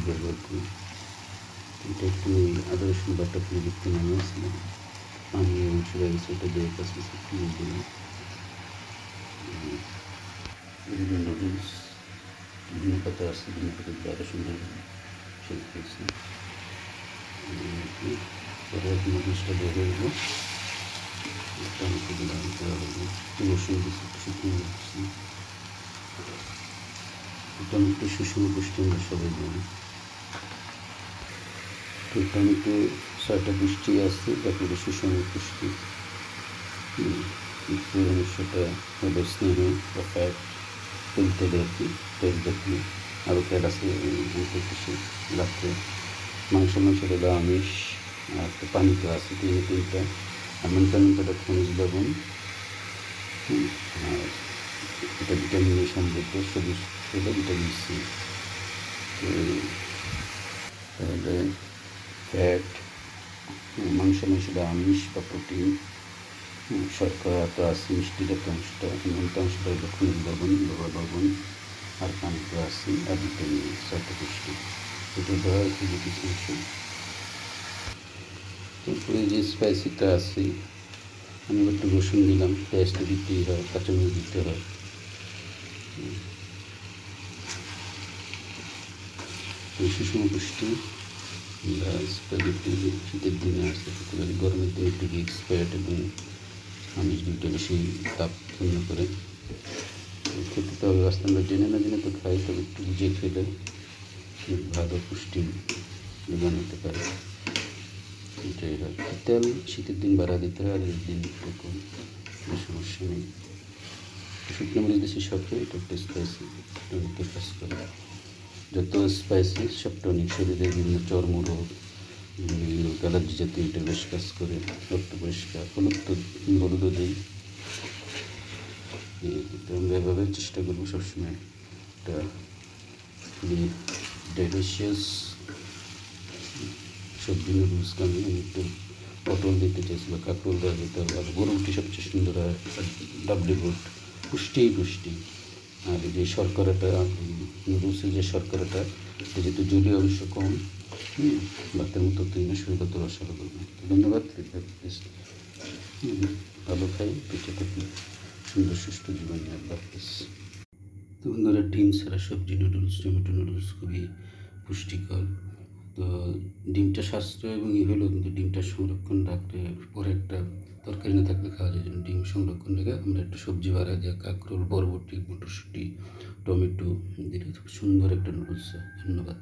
ব্যবহার করি। এটা একটু আদা রসুন বাটা ফ্রিজে একটু নামিয়েছিলাম, পানি অংশ হয়ে গেছে, ওটা দিয়ে কাছে দিয়ে দিলাম। বিভিন্ন নুডলস, বিভিন্ন পাতা আছে, বিভিন্ন পাতা দিয়ে আরও সুন্দর শেপ করেছি। পরে নুডলসটা বের হয়ে গেল, টমেটো দিলাম, রসুন দিচ্ছি, শুকনো দিচ্ছি, টমেটো সুষম পুষ্টি আমরা সবাই জানি। তো টমেটো 6টা পুষ্টি আছে, তারপরে সুষম পুষ্টি। অংশটা হলো স্নেহ বা ফ্যাট, তেল আর কি, তেল জাতীয়। আরও ফ্যাট আছে কিছু লাগবে। মাংস হলো আমিষ, আর পানি তো আছে তিনটা। আর মেনটা খনিজ লবণ, আর এটা ভিটামিনে সমৃদ্ধ, সবুজ হলো ভিটামিন সি। তাহলে ফ্যাট, মাংস হলো আমিষ বা প্রোটিন, শর্করা তো আছে, মিষ্টি জাতীয় অংশটা, অংশটা হলো খনিজ লবণ, লবণ, আর পানি তো আছে, আর ভিটামিন 6টা পুষ্টি। এটা দেওয়া হয়েছে যে কিছু অংশ। তারপরে যে স্পাইসিটা আছে, আমি একটু রসুন দিলাম, পেঁয়াজ তো দিতেই হয়, কাঁচামরিচ দিতে হয়। সুষম পুষ্টি বা স্প্যাগেটি শীতের দিনে আসতে পারে, গরমের দিনে একটু এক্সপায়ার্ড এবং আমিষ দুইটা বেশি তাপ উৎপন্ন করে। খেতে তো হবে, বাস্তব আমরা জেনে না জেনে তো খাই, তবে একটু বুঝে খেলে ভালো পুষ্টি যোগান হতে পারে। এটাই হয়। তেল শীতের দিন বাড়া দিতে হয়, আর এই দিন একটু কম, সমস্যা নেই। শুকনো মরিচ দিচ্ছি সবকে, এটা একটু স্পাইসি, টনিকের কাজ করে। যত স্পাইসি সব টনিক, শরীরের বিভিন্ন চর্মরোগ, বিভিন্ন অ্যালার্জি জাতীয় এটা বেশ কাজ করে। রক্ত পরিষ্কার, হলুদও দিই। আমরা এভাবে চেষ্টা করবো সবসময় একটা ডেলিশিয়াস সবজি নুডলস। আমি একটু পটল দিতে চাইছি বা কাঁকরোল দেওয়া যেতে হবে, আর গরুটি সবচেয়ে সুন্দর হয়, ডাবলি গুড, পুষ্টি। আর এই যে শর্করাটা, নুডলসের যে শর্করাটা, এটা যেহেতু জলীয় অংশ কম, ভাতের মতো তৈরি, শরীরগত রসালো করবে। ধন্যবাদ। ভালো খাই, বেঁচে থাকি, সুন্দর সুষ্ঠ জীবন নিয়ে। আল্লাহ হাফেজ। তো বন্ধুরা, ডিম ছাড়া সবজি নুডলস, টমেটো নুডলস খুবই পুষ্টিকর। তো ডিমটা সাশ্রয় এবং হলো, কিন্তু ডিমটা সংরক্ষণ রাখলে পরে একটা তরকারি না থাকলে খাওয়া যায়, জন্য ডিম সংরক্ষণ রেখে আমরা একটা সবজি বাড়া যায়, কাঁকরোল, বরবটি, মটরশুঁটি, টমেটো দিলে খুব সুন্দর একটা নুডলস হয়। ধন্যবাদ।